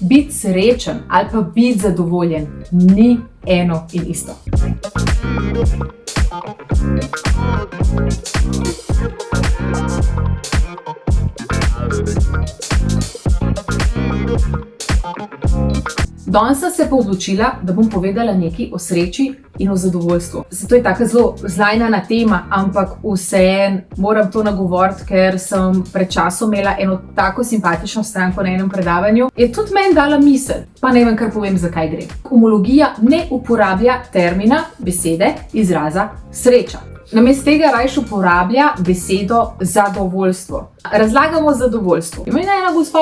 Biti srečen ali pa biti zadovoljen ni eno in isto. Danes sem se pa odločila, da bom povedala nekaj o sreči in o zadovoljstvu. To je taka zelo zlajnana tema, ampak vseeno moram to nagovoriti, ker sem pred časom imela eno tako simpatično stranko na enem predavanju. Je tudi meni dala misel, pa ne vem, kar povem, zakaj gre. Homologija ne uporablja termina, besede, izraza sreča. Namesto tega rajš uporablja besedo zadovoljstvo. Razlagamo zadovoljstvo. In ena gospa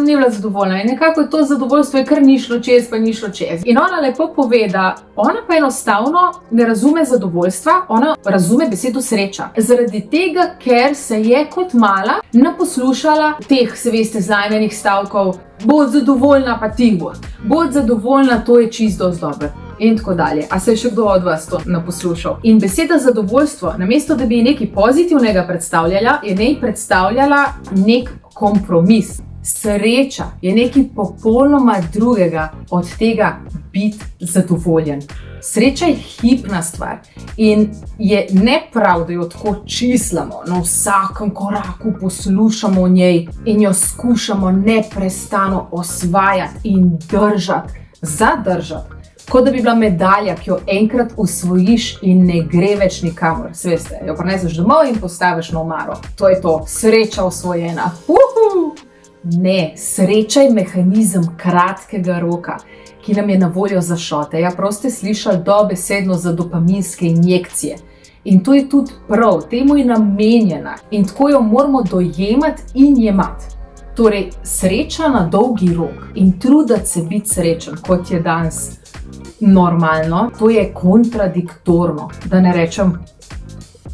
ni bila zadovoljna in nekako to zadovoljstvo je kar ni šlo čez, pa ni šlo čez. In ona lepo pove, da ona pa enostavno ne razume zadovoljstva, ona razume besedo sreča. Zaradi tega, ker se je kot mala naposlušala teh, se veste, zlajnenih stavkov, bod zadovoljna, pa ti bod zadovoljna, to je čisto dobro. In tako dalje. A se je še kdo od vas to naposlušal? In beseda zadovoljstvo, namesto da bi nekaj pozitivnega predstavljala, je njej predstavljala nek kompromis. Sreča je nekaj popolnoma drugega od tega biti zadovoljen. Sreča je hipna stvar in je neprav, da jo tako čislamo, na vsakem koraku poslušamo o njej in jo skušamo neprestano osvajati in držati, zadržati. Kot da bi bila medalja, ki jo enkrat osvojiš in ne gre več nikamor. Sveste, jo prineseš domov in postaviš na omaro. To je to, sreča osvojena. Ne, sreča je mehanizem kratkega roka, ki nam je na voljo za šote. Ja, prav ste slišali dobesedno za dopaminske injekcije. In to je tudi prav, temu je namenjena in tako jo moramo dojemati in jemati. Torej, sreča na dolgi rok in truditi se biti srečen, kot je danes normalno, to je kontradiktorno, da ne rečem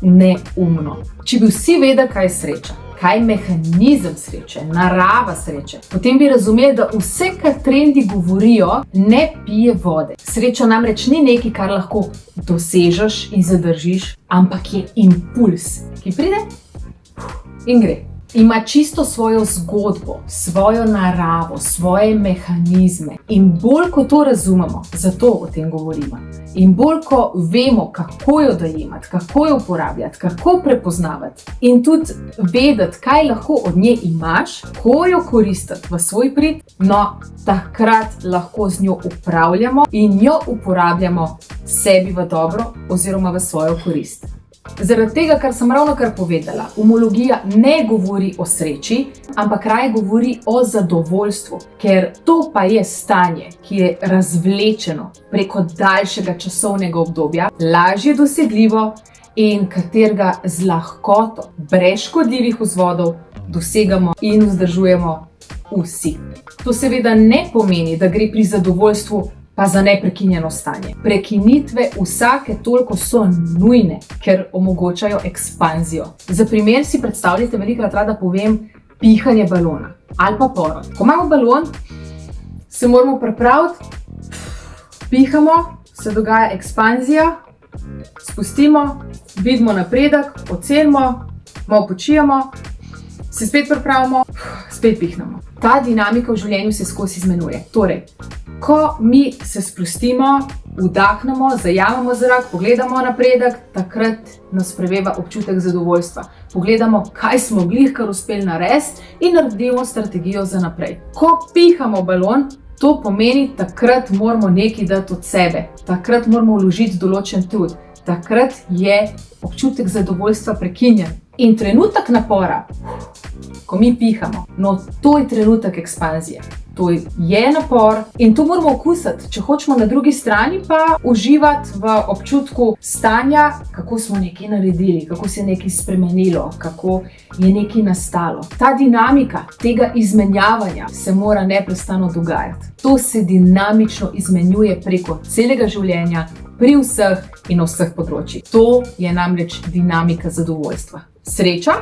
neumno. Če bi vsi vedeli, kaj je sreča, kaj je mehanizem sreče, narava sreče, potem bi razumeli, da vse, kar trendi govorijo, ne pije vode. Sreča namreč ni nekaj, kar lahko dosežeš in zadržiš, ampak je impuls, ki pride in gre. Ima čisto svojo zgodbo, svojo naravo, svoje mehanizme. In bolj, ko to razumemo, zato o tem govorimo, in bolj, ko vemo, kako jo dojemati, kako jo uporabljati, kako prepoznavati in tudi vedeti, kaj lahko od nje imaš, ko jo koristiti v svoj prid, no, takrat lahko z njo upravljamo in jo uporabljamo sebi v dobro oziroma v svojo korist. Zaradi tega, kar sem ravnokar povedala, homologija ne govori o sreči, ampak raje govori o zadovoljstvu, ker to pa je stanje, ki je razvlečeno preko daljšega časovnega obdobja, lažje dosegljivo in katerega z lahkoto, brez škodljivih vzvodov, dosegamo in vzdržujemo vsi. To seveda ne pomeni, da gre pri zadovoljstvu pa za neprekinjeno stanje. Prekinitve vsake toliko so nujne, ker omogočajo ekspanzijo. Za primer si predstavljate, velikokrat rada povem, pihanje balona ali pa porod. Ko imamo balon, se moramo pripraviti, pihamo, se dogaja ekspanzija, spustimo, vidimo napredek, ocenimo, malo počijemo, se spet pripravimo, spet pihnemo. Ta dinamika v življenju se skozi izmenjuje. Torej, ko mi se sprostimo, vdahnemo, zajamemo zrak, pogledamo napredek, takrat nas preveva občutek zadovoljstva. Pogledamo, kaj smo glihkar uspeli narediti in naredimo strategijo za naprej. Ko pihamo balon, to pomeni, takrat moramo nekaj dati od sebe, takrat moramo vložiti določen trud, takrat je občutek zadovoljstva prekinjen. In trenutek napora, ko mi pihamo, no to je trenutek ekspanzije. To je napor in to moramo okusiti, če hočemo na drugi strani pa uživati v občutku stanja, kako smo nekaj naredili, kako se je nekaj spremenilo, kako je nekaj nastalo. Ta dinamika tega izmenjavanja se mora neprestano dogajati. To se dinamično izmenjuje preko celega življenja, pri vseh in na vseh področjih. To je namreč dinamika zadovoljstva. Sreča?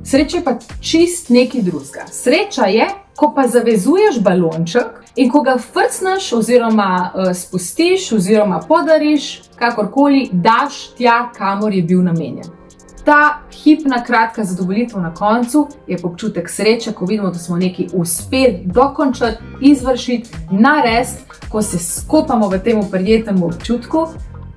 Sreča je pa čist nekaj drugega. Sreča je, ko pa zavezuješ balonček in ko ga frcneš oziroma spustiš oziroma podariš, kakorkoli daš tja, kamor je bil namenjen. Ta hipna, kratka zadovoljitev na koncu je občutek sreče, ko vidimo, da smo nekaj uspeli dokončati, izvršiti, narediti, ko se skopamo v tem prijetnem občutku,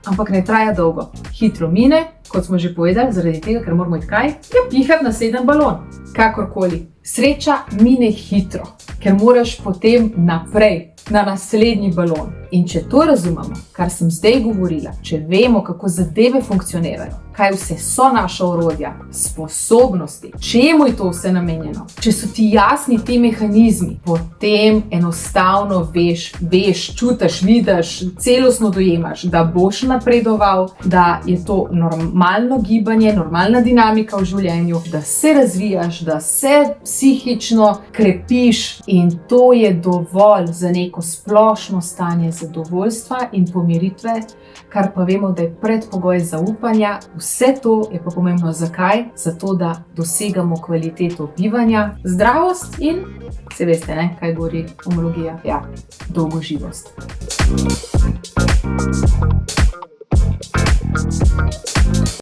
ampak ne traja dolgo. Hitro mine, kot smo že povedali, zaradi tega, ker moramo iti kaj? Ja, pihati naslednji balon. Kakorkoli. Sreča mine hitro, ker moraš potem naprej, na naslednji balon. In če to razumemo, kar sem zdaj govorila, če vemo, kako zadeve funkcionirajo, kaj vse so naša orodja, sposobnosti, čemu je to vse namenjeno, če so ti jasni ti mehanizmi, potem enostavno veš, čutiš, vidiš, celostno dojemaš, da boš napredoval, da je to normalno gibanje, normalna dinamika v življenju, da se razvijaš, da se psihično krepiš in to je dovolj za neko splošno stanje zadovoljstva in pomiritve, kar pa vemo, da je predpogoj zaupanja. Vse to je pa pomembno zakaj? Zato, da dosegamo kvaliteto bivanja, zdravost in, se veste, kaj govori homologija? Ja, dolgoživost.